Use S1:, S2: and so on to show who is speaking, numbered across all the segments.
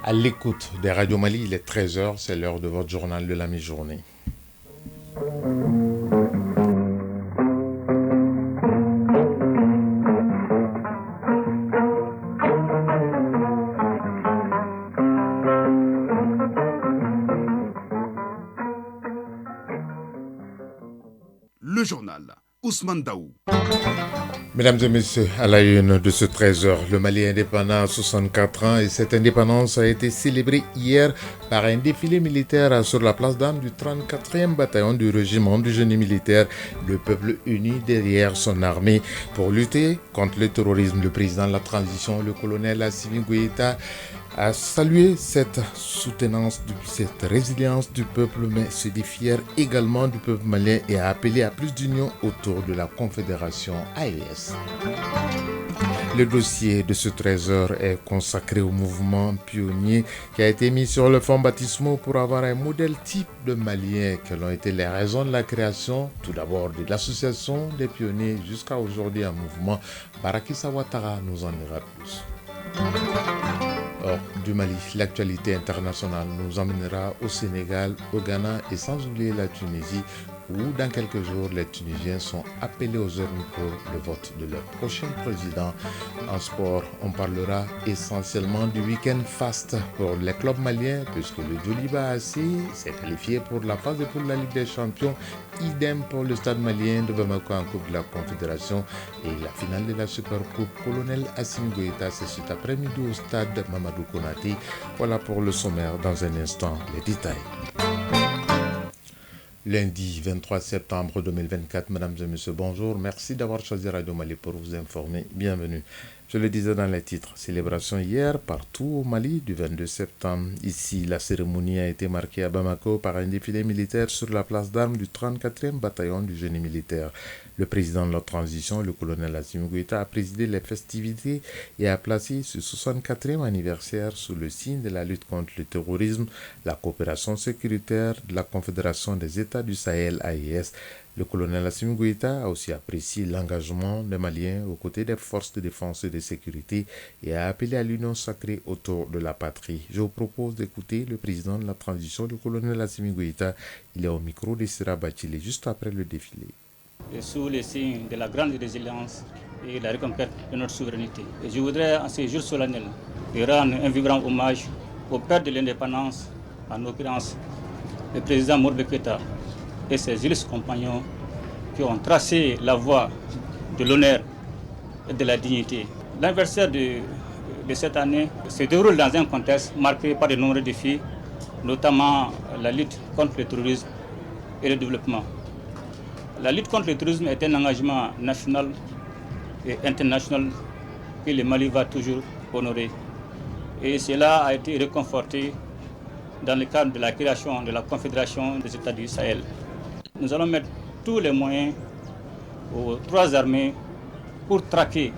S1: À l'écoute des radios Mali, il est 13h, c'est l'heure de votre journal de la mi-journée.
S2: Le journal Ousmane Daou.
S1: Mesdames et messieurs, à la une de ce 13h, le Mali est indépendant à 64 ans et cette indépendance a été célébrée hier par un défilé militaire sur la place d'armes du 34e bataillon du régiment du génie militaire, le peuple uni derrière son armée pour lutter contre le terrorisme. Le président de la transition, le colonel Assimi Goïta, a salué cette soutenance, cette résilience du peuple, mais se dit fier également du peuple malien et a appelé à plus d'union autour de la Confédération AES. Le dossier de ce 13h est consacré au mouvement pionnier qui a été mis sur le fond baptismaux pour avoir un modèle type de Malien. Quelles ont été les raisons de la création? Tout d'abord de l'association des pionniers jusqu'à aujourd'hui un mouvement. Barakissa Ouattara nous en dira plus. Hors du Mali, l'actualité internationale nous emmènera au Sénégal, au Ghana et sans oublier la Tunisie où dans quelques jours les Tunisiens sont appelés aux urnes pour le vote de leur prochain président. En sport, on parlera essentiellement du week-end fast pour les clubs maliens puisque le Djoliba Assis s'est qualifié pour la phase de poule de la Ligue des Champions. Idem pour le stade malien de Bamako en Coupe de la Confédération et la finale de la Supercoupe Colonel Assimi Goïta, c'est cet après-midi au stade Mamadou Konaté. Voilà pour le sommaire, dans un instant les détails. Lundi 23 septembre 2024, mesdames et messieurs, bonjour. Merci d'avoir choisi Radio Mali pour vous informer. Bienvenue. Je le disais dans les titres, célébration hier partout au Mali du 22 septembre. Ici, la cérémonie a été marquée à Bamako par un défilé militaire sur la place d'armes du 34e bataillon du génie militaire. Le président de la transition, le colonel Assimi Goïta, a présidé les festivités et a placé ce 64e anniversaire sous le signe de la lutte contre le terrorisme, la coopération sécuritaire de la Confédération des États du Sahel AES. Le colonel Assimi Goïta a aussi apprécié l'engagement des Maliens aux côtés des forces de défense et de sécurité et a appelé à l'union sacrée autour de la patrie. Je vous propose d'écouter le président de la transition, le colonel Assimi Goïta. Il est au micro de Sira Bachile juste après le défilé.
S3: Sous les signes de la grande résilience et la reconquête de notre souveraineté. Et je voudrais, en ces jours solennels, rendre un vibrant hommage au père de l'indépendance, en l'occurrence le président Modibo Keïta et ses illustres compagnons qui ont tracé la voie de l'honneur et de la dignité. L'anniversaire de cette année se déroule dans un contexte marqué par de nombreux défis, notamment la lutte contre le terrorisme et le développement. La lutte contre le terrorisme est un engagement national et international que le Mali va toujours honorer. Et cela a été réconforté dans le cadre de la création de la Confédération des États du Sahel. Nous allons mettre tous les moyens aux trois armées pour traquer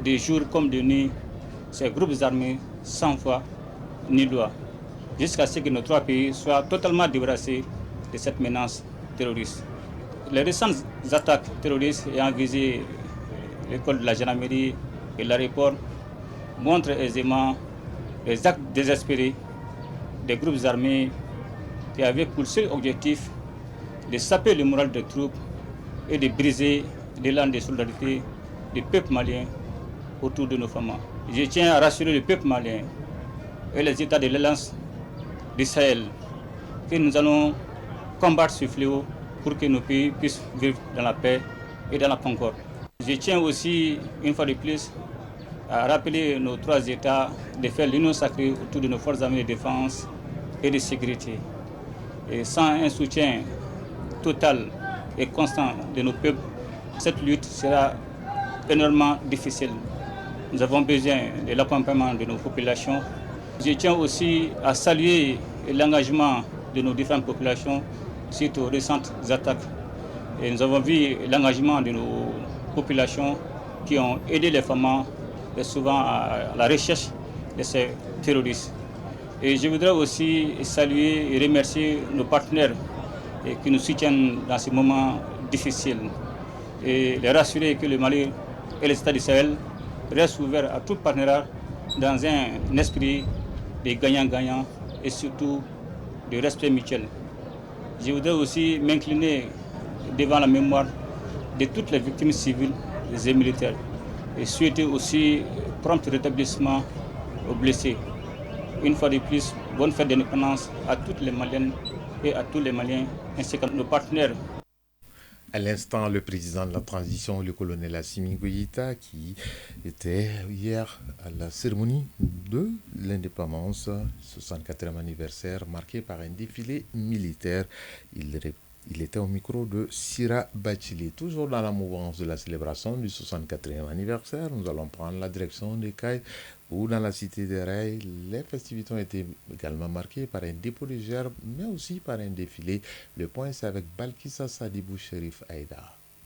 S3: des jours comme de nuit ces groupes armés sans foi ni loi, jusqu'à ce que nos trois pays soient totalement débarrassés de cette menace terroriste. Les récentes attaques terroristes ayant visé l'école de la gendarmerie et l'aéroport montrent aisément les actes désespérés des groupes armés qui avaient pour seul objectif de saper le moral des troupes et de briser l'élan de solidarité du peuple malien autour de nos femmes. Je tiens à rassurer le peuple malien et les États de l'Alliance du Sahel que nous allons combattre ce fléau pour que nos pays puissent vivre dans la paix et dans la concorde. Je tiens aussi, une fois de plus, à rappeler nos trois États de faire l'union sacrée autour de nos forces armées de défense et de sécurité. Et sans un soutien total et constant de nos peuples, cette lutte sera énormément difficile. Nous avons besoin de l'accompagnement de nos populations. Je tiens aussi à saluer l'engagement de nos différentes populations suite aux récentes attaques. Et nous avons vu l'engagement de nos populations qui ont aidé les femmes souvent à la recherche de ces terroristes. Et je voudrais aussi saluer et remercier nos partenaires qui nous soutiennent dans ces moments difficiles et les rassurer que le Mali et les États du Sahel restent ouverts à tout partenariat dans un esprit de gagnant-gagnant et surtout de respect mutuel. Je voudrais aussi m'incliner devant la mémoire de toutes les victimes civiles et militaires et souhaiter aussi prompt rétablissement aux blessés. Une fois de plus, bonne fête d'indépendance à toutes les Maliennes et à tous les Maliens ainsi qu'à nos partenaires.
S1: À l'instant, le président de la transition, le colonel Assimi Goïta, qui était hier à la cérémonie de l'indépendance, 64e anniversaire, marqué par un défilé militaire. Il était au micro de Sira Bachili. Toujours dans la mouvance de la célébration du 64e anniversaire, nous allons prendre la direction des Cailles, où dans la cité des Rails, les festivités ont été également marquées par un dépôt de gerbes, mais aussi par un défilé. Le point, c'est avec Balkissa Sadibou Sherif Aïda.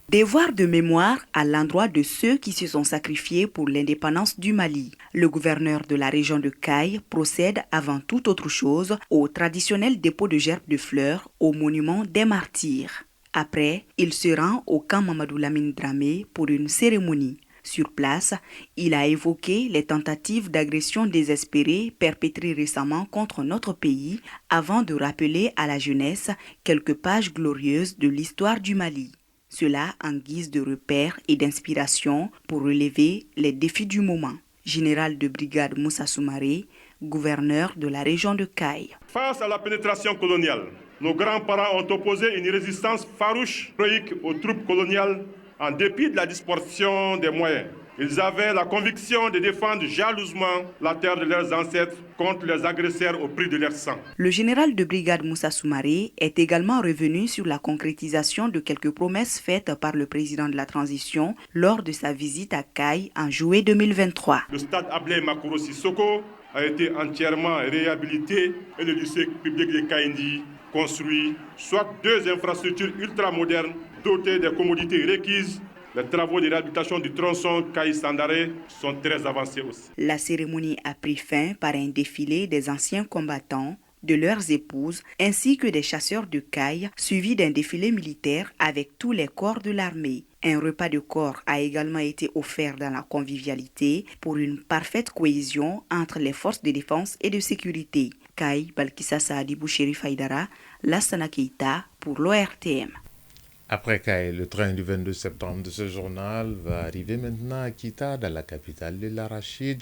S4: Devoir de mémoire à l'endroit de ceux qui se sont sacrifiés pour l'indépendance du Mali. Le gouverneur de la région de Caille procède avant toute autre chose au traditionnel dépôt de gerbes de fleurs au monument des martyrs. Après, il se rend au camp Mamadou Lamine Dramé pour une cérémonie. Sur place, il a évoqué les tentatives d'agression désespérées perpétrées récemment contre notre pays avant de rappeler à la jeunesse quelques pages glorieuses de l'histoire du Mali. Cela en guise de repère et d'inspiration pour relever les défis du moment. Général de brigade Moussa Soumaré, gouverneur de la région de Caille.
S5: Face à la pénétration coloniale, nos grands-parents ont opposé une résistance farouche, héroïque aux troupes coloniales en dépit de la dispersion des moyens. Ils avaient la conviction de défendre jalousement la terre de leurs ancêtres contre les agresseurs au prix de leur sang.
S4: Le général de brigade Moussa Soumaré est également revenu sur la concrétisation de quelques promesses faites par le président de la transition lors de sa visite à Caille en juillet 2023.
S5: Le stade Ablé Makoro Sissoko a été entièrement réhabilité et le lycée public de Kaindi construit, soit 2 infrastructures ultramodernes dotées des commodités requises. Les travaux de réhabilitation du tronçon Caille-Sandaré sont très avancés aussi.
S4: La cérémonie a pris fin par un défilé des anciens combattants, de leurs épouses, ainsi que des chasseurs de Caille, suivi d'un défilé militaire avec tous les corps de l'armée. Un repas de corps a également été offert dans la convivialité pour une parfaite cohésion entre les forces de défense et de sécurité. Caille, Balkissa Saadibou Sherif Aïdara, Lassana Keita pour l'ORTM.
S1: Après Caille, le train du 22 septembre de ce journal va arriver maintenant à Kita, dans la capitale de l'Arachide,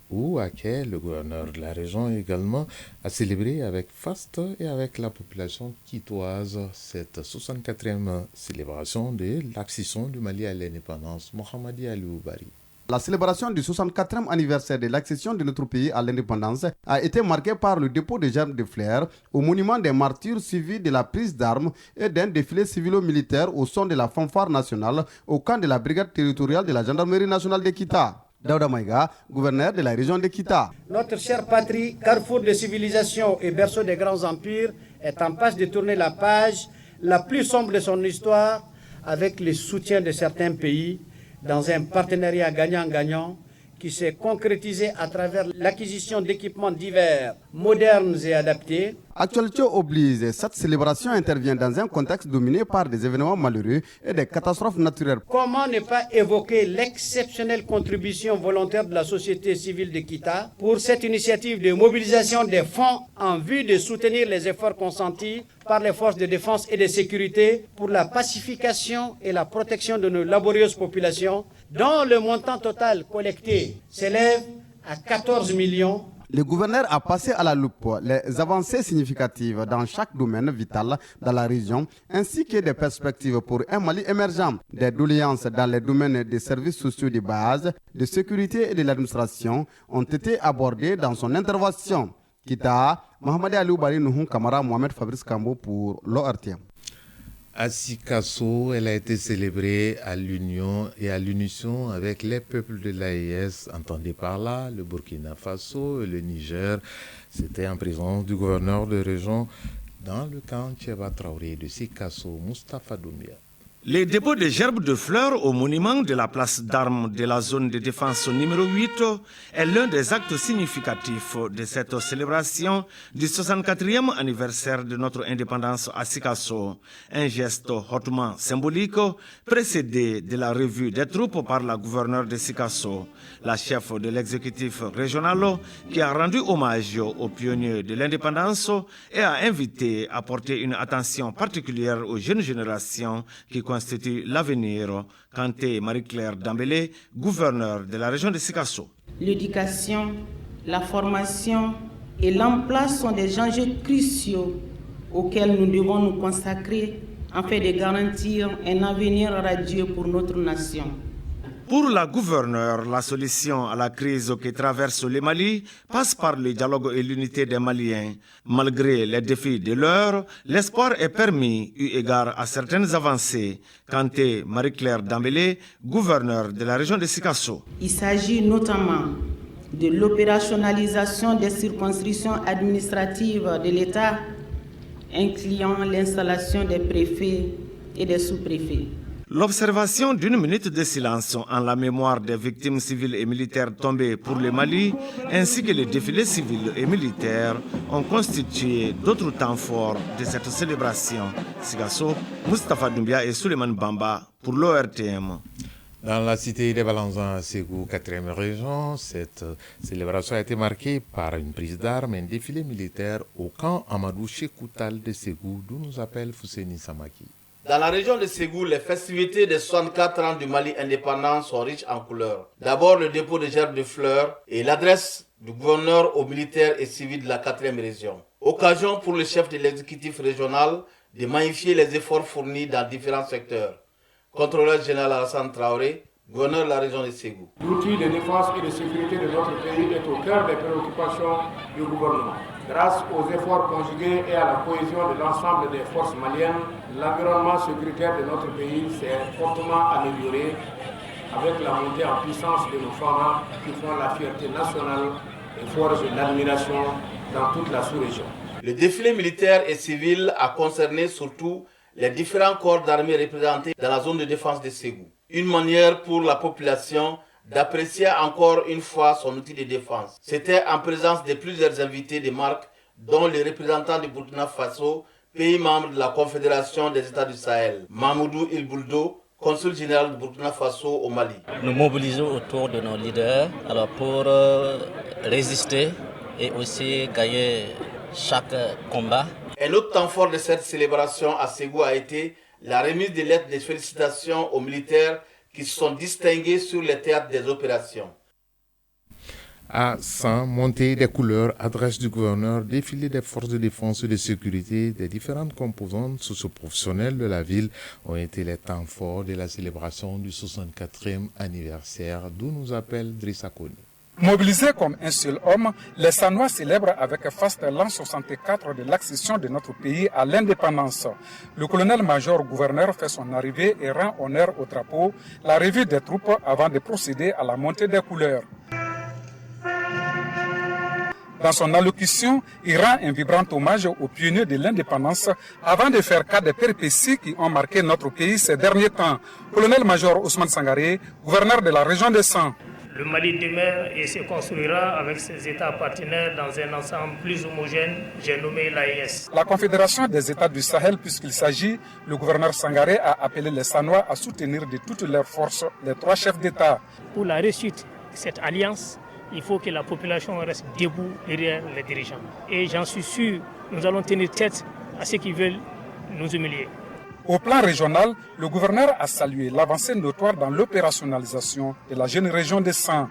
S1: où Aké, le gouverneur de la région également, a célébré avec faste et avec la population quitoise cette 64e célébration de l'accession du Mali à l'indépendance. Mohamedi Aliou Bari.
S6: La célébration du 64e anniversaire de l'accession de notre pays à l'indépendance a été marquée par le dépôt de gerbes de fleurs au monument des martyrs suivi de la prise d'armes et d'un défilé civilo-militaire au son de la fanfare nationale au camp de la brigade territoriale de la gendarmerie nationale de Kita. Daouda Maïga, gouverneur de la région de Kita.
S7: Notre chère patrie, carrefour de civilisation et berceau des grands empires, est en passe de tourner la page la plus sombre de son histoire avec le soutien de certains pays dans un partenariat gagnant-gagnant qui s'est concrétisé à travers l'acquisition d'équipements divers, modernes et adaptés.
S6: Actualité oblige, cette célébration intervient dans un contexte dominé par des événements malheureux et des catastrophes naturelles.
S7: Comment ne pas évoquer l'exceptionnelle contribution volontaire de la société civile de Kita pour cette initiative de mobilisation des fonds en vue de soutenir les efforts consentis par les forces de défense et de sécurité pour la pacification et la protection de nos laborieuses populations, dont le montant total collecté s'élève à 14 millions.
S6: Le gouverneur a passé à la loupe les avancées significatives dans chaque domaine vital dans la région, ainsi que des perspectives pour un Mali émergent. Des doléances dans les domaines des services sociaux de base, de sécurité et de l'administration ont été abordées dans son intervention. Kita, Mohamed Aliou Bari Nouhou Kamara, Mohamed Fabrice Kambo pour l'ORTM.
S1: À Sikasso, elle a été célébrée à l'union et à l'unisson avec les peuples de l'AES, entendez par là le Burkina Faso et le Niger. C'était en présence du gouverneur de région dans le camp Tcheba Traoré de Sikasso, Moustapha Doumbia.
S8: Les dépôts de gerbes de fleurs au monument de la place d'armes de la zone de défense numéro 8 est l'un des actes significatifs de cette célébration du 64e anniversaire de notre indépendance à Sikasso. Un geste hautement symbolique précédé de la revue des troupes par la gouverneure de Sikasso, la chef de l'exécutif régional qui a rendu hommage aux pionniers de l'indépendance et a invité à porter une attention particulière aux jeunes générations qui constitue l'avenir. Kanté Marie-Claire Dambélé, gouverneur de la région de Sikasso.
S9: L'éducation, la formation et l'emploi sont des enjeux cruciaux auxquels nous devons nous consacrer afin de garantir un avenir radieux pour notre nation.
S8: Pour la gouverneure, la solution à la crise qui traverse le Mali passe par le dialogue et l'unité des Maliens. Malgré les défis de l'heure, l'espoir est permis eu égard à certaines avancées. Kanté Marie-Claire Dambélé, gouverneure de la région de Sikasso.
S9: Il s'agit notamment de l'opérationnalisation des circonscriptions administratives de l'État, incluant l'installation des préfets et des sous-préfets.
S8: L'observation d'une minute de silence en la mémoire des victimes civiles et militaires tombées pour le Mali, ainsi que les défilés civils et militaires, ont constitué d'autres temps forts de cette célébration. Sikasso, Moustapha Doumbia et Suleiman Bamba pour l'ORTM.
S1: Dans la cité des Balanzans à Ségou, 4e région, cette célébration a été marquée par une prise d'armes et un défilé militaire au camp Amadou Chekoutal de Ségou, d'où nous appelle Fousséni Samaki.
S10: Dans la région de Ségou, les festivités des 64 ans du Mali indépendant sont riches en couleurs. D'abord, le dépôt de gerbes de fleurs et l'adresse du gouverneur aux militaires et civils de la 4e région. Occasion pour le chef de l'exécutif régional de magnifier les efforts fournis dans différents secteurs. Contrôleur général Alassane Traoré, gouverneur de la région de Ségou.
S11: L'outil de défense et de sécurité de notre pays est au cœur des préoccupations du gouvernement. Grâce aux efforts conjugués et à la cohésion de l'ensemble des forces maliennes, l'environnement sécuritaire de notre pays s'est fortement amélioré avec la montée en puissance de nos femmes qui font la fierté nationale et forgent l'admiration dans toute la sous-région.
S10: Le défilé militaire et civil a concerné surtout les différents corps d'armée représentés dans la zone de défense de Ségou. Une manière pour la population d'apprécier encore une fois son outil de défense. C'était en présence de plusieurs invités de marque, dont les représentants du Burkina Faso, pays membre de la Confédération des États du Sahel, Mamoudou Ilbouldo, consul général du Burkina Faso au Mali.
S12: Nous mobilisons autour de nos leaders pour résister et aussi gagner chaque combat.
S10: Un autre temps fort de cette célébration à Ségou a été la remise des lettres de félicitations aux militaires qui se sont distingués sur les théâtres des opérations.
S1: À 100, montée des couleurs, adresse du gouverneur, défilé des forces de défense et de sécurité des différentes composantes socio-professionnelles de la ville ont été les temps forts de la célébration du 64e anniversaire, d'où nous appelle Drissa Koni.
S13: Mobilisés comme un seul homme, les Sanois célèbrent avec faste l'an 64 de l'accession de notre pays à l'indépendance. Le colonel-major gouverneur fait son arrivée et rend honneur au drapeau, la revue des troupes avant de procéder à la montée des couleurs. Dans son allocution, il rend un vibrant hommage aux pionniers de l'indépendance avant de faire cas des péripéties qui ont marqué notre pays ces derniers temps. Colonel-major Ousmane Sangaré, gouverneur de la région de San.
S14: Le Mali demeure et se construira avec ses États partenaires dans un ensemble plus homogène, j'ai nommé l'AES.
S13: La Confédération des États du Sahel, puisqu'il s'agit, le gouverneur Sangaré a appelé les Sanois à soutenir de toutes leurs forces les trois chefs d'État.
S14: Pour la réussite de cette alliance, il faut que la population reste debout derrière les dirigeants. Et j'en suis sûr, nous allons tenir tête à ceux qui veulent nous humilier.
S13: Au plan régional, le gouverneur a salué l'avancée notoire dans l'opérationnalisation de la jeune région de San.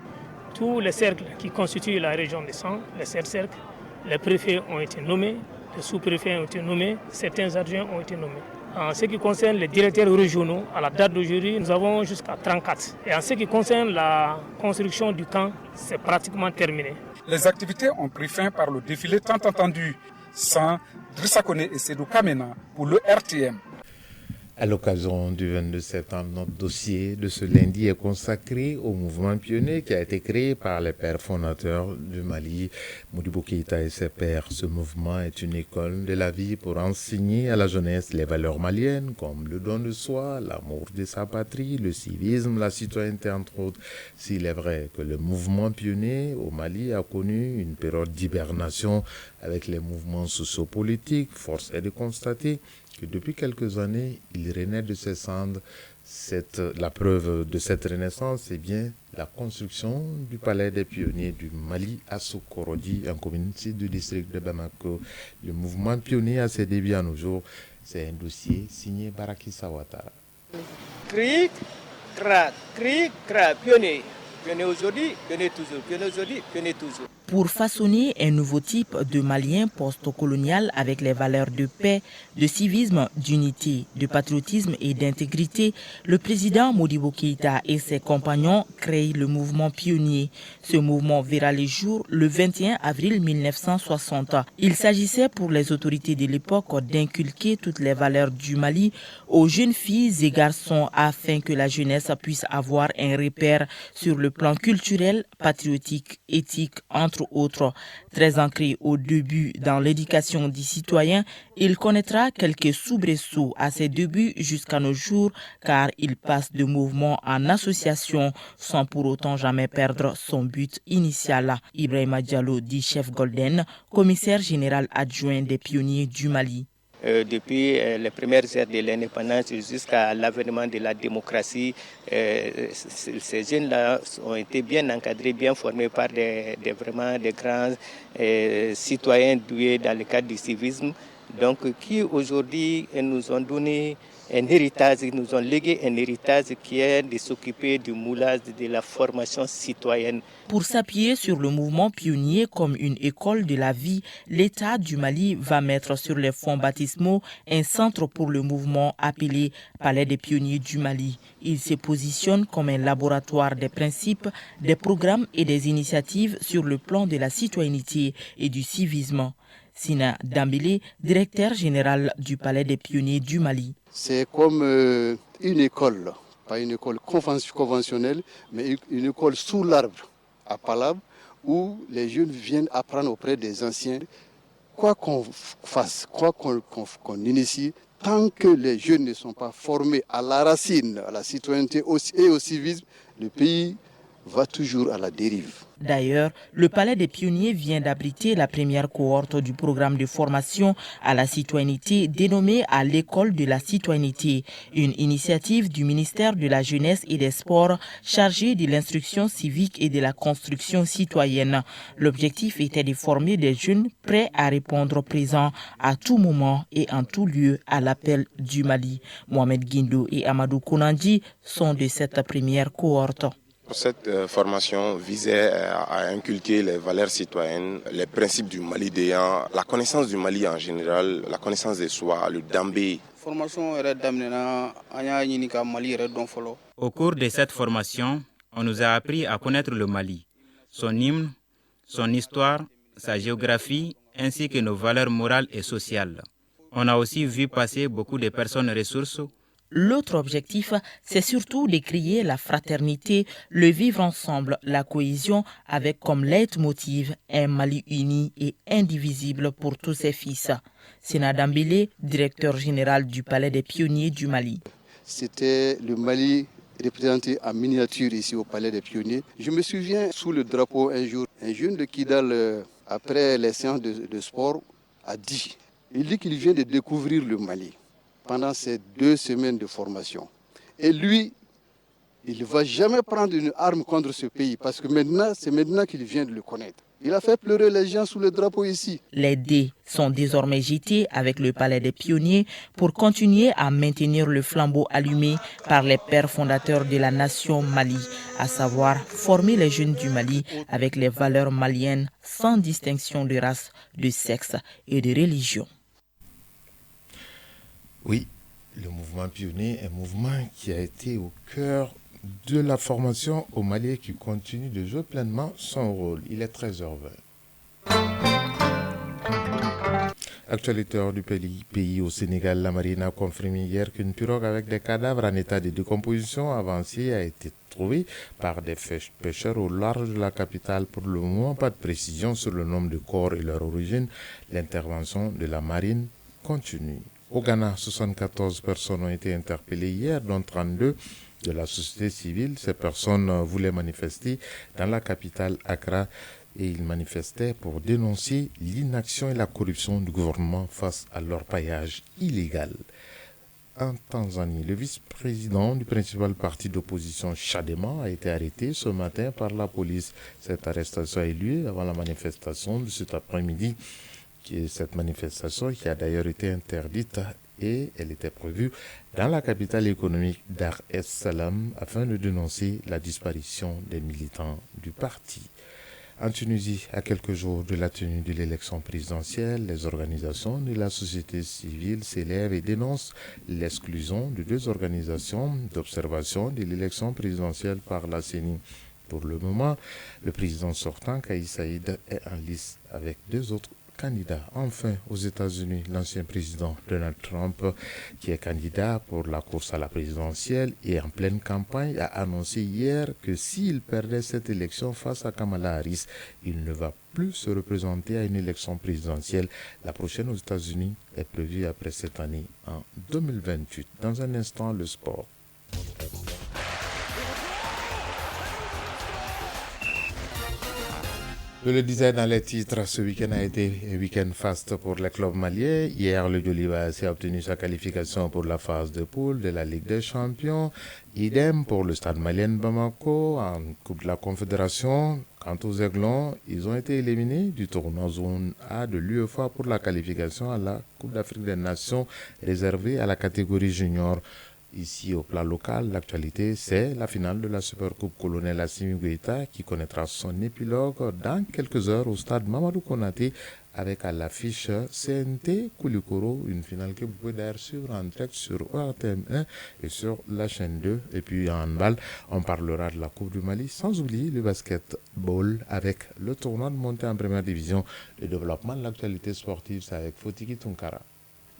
S14: Tous les cercles qui constituent la région de San, les 7 cercles, les préfets ont été nommés, les sous-préfets ont été nommés, certains adjoints ont été nommés. En ce qui concerne les directeurs régionaux, à la date d'aujourd'hui, nous avons jusqu'à 34. Et en ce qui concerne la construction du camp, c'est pratiquement terminé.
S13: Les activités ont pris fin par le défilé tant attendu. San, Drissa Kone et Sédou Kamena pour le RTM.
S1: À l'occasion du 22 septembre, notre dossier de ce lundi est consacré au mouvement pionnier qui a été créé par les pères fondateurs du Mali, Modibo Keïta et ses pères. Ce mouvement est une école de la vie pour enseigner à la jeunesse les valeurs maliennes comme le don de soi, l'amour de sa patrie, le civisme, la citoyenneté entre autres. S'il est vrai que le mouvement pionnier au Mali a connu une période d'hibernation avec les mouvements sociopolitiques, force est de constater que depuis quelques années, il renaît de ses cendres. La preuve de cette renaissance est bien la construction du palais des pionniers du Mali à Sokorodi, en commune sud du district de Bamako. Le mouvement pionnier à ses débuts à nos jours, c'est un dossier signé Baraki Sawatara.
S15: Cri, cra, pionnier. Pionnier aujourd'hui, pionnier toujours. Pionnier aujourd'hui, pionnier toujours.
S16: Pour façonner un nouveau type de Malien post-colonial avec les valeurs de paix, de civisme, d'unité, de patriotisme et d'intégrité, le président Modibo Keïta et ses compagnons créent le mouvement pionnier. Ce mouvement verra le jour le 21 avril 1960. Il s'agissait pour les autorités de l'époque d'inculquer toutes les valeurs du Mali aux jeunes filles et garçons afin que la jeunesse puisse avoir un repère sur le plan culturel, patriotique, éthique, entre autres. Très ancré au début dans l'éducation des citoyens, il connaîtra quelques soubresauts à ses débuts jusqu'à nos jours car il passe de mouvement en association sans pour autant jamais perdre son but initial. Ibrahima Diallo dit chef Golden, commissaire général adjoint des pionniers du Mali.
S15: Depuis les premières heures de l'indépendance jusqu'à l'avènement de la démocratie, ces jeunes-là ont été bien encadrés, bien formés par vraiment des grands citoyens doués dans le cadre du civisme, donc qui aujourd'hui nous ont donné un héritage, nous ont légué un héritage qui est de s'occuper du moulage de la formation citoyenne.
S16: Pour s'appuyer sur le mouvement pionnier comme une école de la vie, l'État du Mali va mettre sur les fonds baptismaux un centre pour le mouvement appelé Palais des pionniers du Mali. Il se positionne comme un laboratoire des principes, des programmes et des initiatives sur le plan de la citoyenneté et du civisme. Sina Dambélé, directeur général du Palais des pionniers du Mali.
S17: C'est comme une école, pas une école conventionnelle, mais une école sous l'arbre, à Palab, où les jeunes viennent apprendre auprès des anciens. Quoi qu'on fasse, quoi qu'on initie, tant que les jeunes ne sont pas formés à la racine, à la citoyenneté et au civisme, le pays va toujours à la dérive.
S16: D'ailleurs, le Palais des pionniers vient d'abriter la première cohorte du programme de formation à la citoyenneté dénommé à l'École de la citoyenneté, une initiative du ministère de la Jeunesse et des Sports chargée de l'instruction civique et de la construction citoyenne. L'objectif était de former des jeunes prêts à répondre présents à tout moment et en tout lieu à l'appel du Mali. Mohamed Guindo et Amadou Konandi sont de cette première cohorte.
S18: Cette formation visait à inculquer les valeurs citoyennes, les principes du Mali déant, la connaissance du Mali en général, la connaissance de soi, le dambé.
S19: Au cours de cette formation, on nous a appris à connaître le Mali, son hymne, son histoire, sa géographie, ainsi que nos valeurs morales et sociales. On a aussi vu passer beaucoup de personnes ressources.
S16: L'autre objectif, c'est surtout de créer la fraternité, le vivre ensemble, la cohésion, avec comme leitmotiv un Mali uni et indivisible pour tous ses fils. Sina Dambélé, directeur général du Palais des pionniers du Mali.
S17: C'était le Mali représenté en miniature ici au Palais des pionniers. Je me souviens, sous le drapeau un jour, un jeune de Kidal, après les séances de sport, a dit, il dit qu'il vient de découvrir le Mali pendant ces 2 semaines de formation. Et lui, il ne va jamais prendre une arme contre ce pays parce que c'est maintenant qu'il vient de le connaître. Il a fait pleurer les gens sous le drapeau ici.
S16: Les dés sont désormais jetés avec le Palais des pionniers pour continuer à maintenir le flambeau allumé par les pères fondateurs de la nation Mali, à savoir former les jeunes du Mali avec les valeurs maliennes sans distinction de race, de sexe et de religion.
S1: Oui, le mouvement pionnier est un mouvement qui a été au cœur de la formation au Mali et qui continue de jouer pleinement son rôle. Il est 13h20. Actualité hors du pays au Sénégal, la marine a confirmé hier qu'une pirogue avec des cadavres en état de décomposition avancée a été trouvée par des pêcheurs au large de la capitale. Pour le moment, pas de précision sur le nombre de corps et leur origine. L'intervention de la marine continue. Au Ghana, 74 personnes ont été interpellées hier, dont 32 de la société civile. Ces personnes voulaient manifester dans la capitale Accra et ils manifestaient pour dénoncer l'inaction et la corruption du gouvernement face à leur paillage illégal. En Tanzanie, le vice-président du principal parti d'opposition Chadema a été arrêté ce matin par la police. Cette arrestation a eu lieu avant la manifestation de cet après-midi. Cette manifestation qui a d'ailleurs été interdite et elle était prévue dans la capitale économique Dar es Salaam afin de dénoncer la disparition des militants du parti. En Tunisie, à quelques jours de la tenue de l'élection présidentielle, les organisations de la société civile s'élèvent et dénoncent l'exclusion de 2 organisations d'observation de l'élection présidentielle par la CENI. Pour le moment, le président sortant, Kais Saied, est en lice avec 2 autres candidats. Enfin, aux États-Unis, l'ancien président Donald Trump, qui est candidat pour la course à la présidentielle et en pleine campagne, a annoncé hier que s'il perdait cette élection face à Kamala Harris, il ne va plus se représenter à une élection présidentielle. La prochaine aux États-Unis est prévue après cette année, en 2028. Dans un instant, le sport. Je le disais dans les titres, ce week-end a été un week-end faste pour les clubs maliens. Hier, le Joliba a obtenu sa qualification pour la phase de poule de la Ligue des Champions. Idem pour le Stade malien Bamako en Coupe de la Confédération. Quant aux Aiglons, ils ont été éliminés du tournoi zone A de l'UEFA pour la qualification à la Coupe d'Afrique des Nations réservée à la catégorie junior. Ici, au plan local, l'actualité, c'est la finale de la Supercoupe Colonel Assimi Goïta qui connaîtra son épilogue dans quelques heures au stade Mamadou Konaté avec à l'affiche CNT Koulikoro, une finale que vous pouvez d'ailleurs suivre en direct sur ORTM1 et sur la chaîne 2. Et puis en handball, on parlera de la Coupe du Mali, sans oublier le basketball avec le tournoi de montée en première division. Le développement de l'actualité sportive, c'est avec Fotiki Tunkara.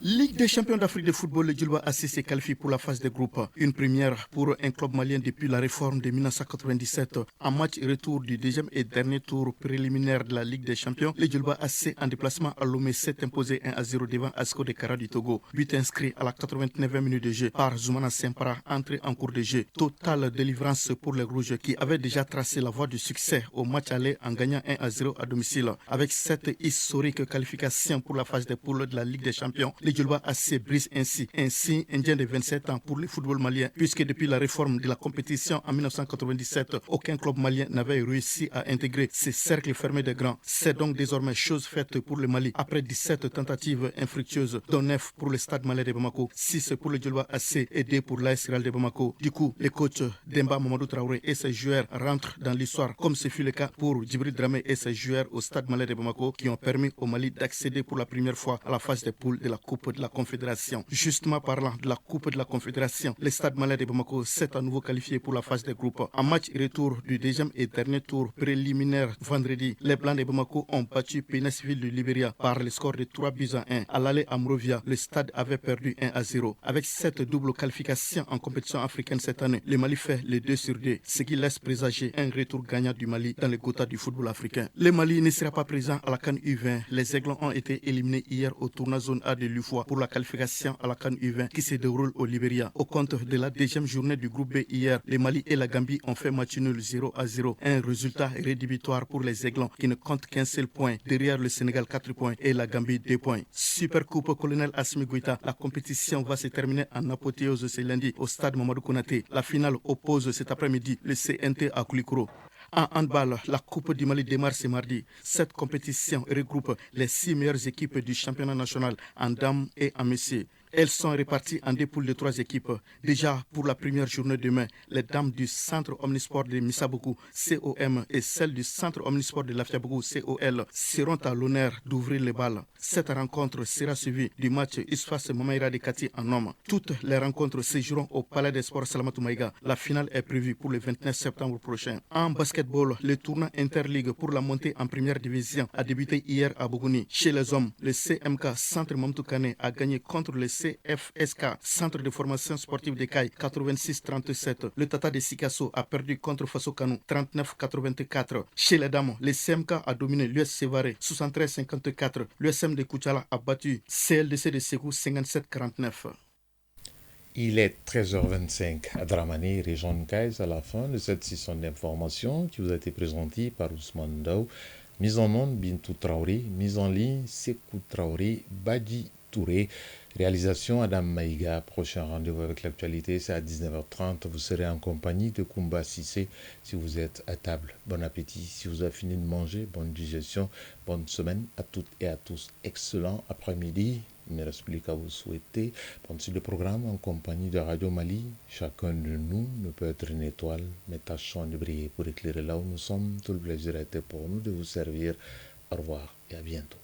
S20: Ligue des champions d'Afrique de football, le Djilba AC s'est qualifié pour la phase de groupe. Une première pour un club malien depuis la réforme de 1997. En match retour du deuxième et dernier tour préliminaire de la Ligue des champions, le Djilba AC en déplacement à Lomé s'est imposé 1-0 devant Asco de Kara du Togo. But inscrit à la 89e minute de jeu par Zoumana Sempara, entré en cours de jeu. Totale délivrance pour les Rouges qui avaient déjà tracé la voie du succès au match aller en gagnant 1-0 à domicile. Avec cette historique qualification pour la phase de poule de la Ligue des champions, le Djilba AC brise ainsi un signe indien de 27 ans pour le football malien, puisque depuis la réforme de la compétition en 1997, aucun club malien n'avait réussi à intégrer ces cercles fermés de grands. C'est donc désormais chose faite pour le Mali, après 17 tentatives infructueuses, dont 9 pour le Stade malien de Bamako, 6 pour le Djilba AC et 2 pour l'AS Real de Bamako. Du coup, les coachs Demba Mamadou Traoré et ses joueurs rentrent dans l'histoire, comme ce fut le cas pour Djibril Dramé et ses joueurs au Stade malien de Bamako, qui ont permis au Mali d'accéder pour la première fois à la phase des poules de la Coupe de la Confédération. Justement parlant de la Coupe de la Confédération, le Stade malien de Bamako s'est à nouveau qualifié pour la phase des groupes. En match retour du deuxième et dernier tour préliminaire vendredi, les Blancs de Bamako ont battu Pénasville du Libéria par le score de 3-1. À l'aller à Monrovia, le stade avait perdu 1-0. Avec cette double qualification en compétition africaine cette année, le Mali fait les 2 sur 2, ce qui laisse présager un retour gagnant du Mali dans le quota du football africain. Le Mali ne sera pas présent à la CAN U20. Les Aiglons ont été éliminés hier au tournoi zone A de l'UFOA pour la qualification à la CAN U20 qui se déroule au Libéria. Au compte de la deuxième journée du groupe B hier, le Mali et la Gambie ont fait match nul 0-0. Un résultat rédhibitoire pour les Aiglons qui ne comptent qu'un seul point. Derrière le Sénégal 4 points et la Gambie 2 points. Super Coupe Colonel Assimi Goïta. La compétition va se terminer en apothéose ce lundi au stade Mamadou Konaté. La finale oppose cet après-midi le CNT à Koulikoro. En handball, la Coupe du Mali démarre ce mardi. Cette compétition regroupe les 6 meilleures équipes du championnat national en dames et en messieurs. Elles sont réparties en des poules de 3 équipes. Déjà, pour la première journée demain, les dames du Centre Omnisport de Missabougou, COM, et celles du Centre Omnisport de Lafiabougou, COL, seront à l'honneur d'ouvrir les balles. Cette rencontre sera suivie du match Isfas Mamaïra de Kati en homme. Toutes les rencontres se joueront au Palais des Sports Salamatou Maïga. La finale est prévue pour le 29 septembre prochain. En basketball, le tournoi Interligue pour la montée en première division a débuté hier à Bougouni. Chez les hommes, le CMK Centre Mamtoukane a gagné contre le CFSK Centre de formation sportive de Caille 86-37. Le Tata de Sikasso a perdu contre Faso Kanou 39-84. Chez les dames, le CMK a dominé l'US Sévaré 73-54. L'USM de Koutchala a battu CLDC de Ségou 57-49.
S1: Il est 13h25 à Dramani, région de Caille, à la fin de cette session d'information qui vous a été présentée par Ousmane Daou. Mise en onde, Bintou Traoré. Mise en ligne, Sekou Traoré, Badi Touré. Réalisation, Adam Maïga. Prochain rendez-vous avec l'actualité, c'est à 19h30. Vous serez en compagnie de Koumba Sissé si vous êtes à table. Bon appétit. Si vous avez fini de manger, bonne digestion. Bonne semaine à toutes et à tous. Excellent après-midi. Il ne reste plus qu'à vous souhaiter. Pour suite de programme en compagnie de Radio Mali, chacun de nous ne peut être une étoile, mais tâchons de briller pour éclairer là où nous sommes. Tout le plaisir a été pour nous de vous servir. Au revoir et à bientôt.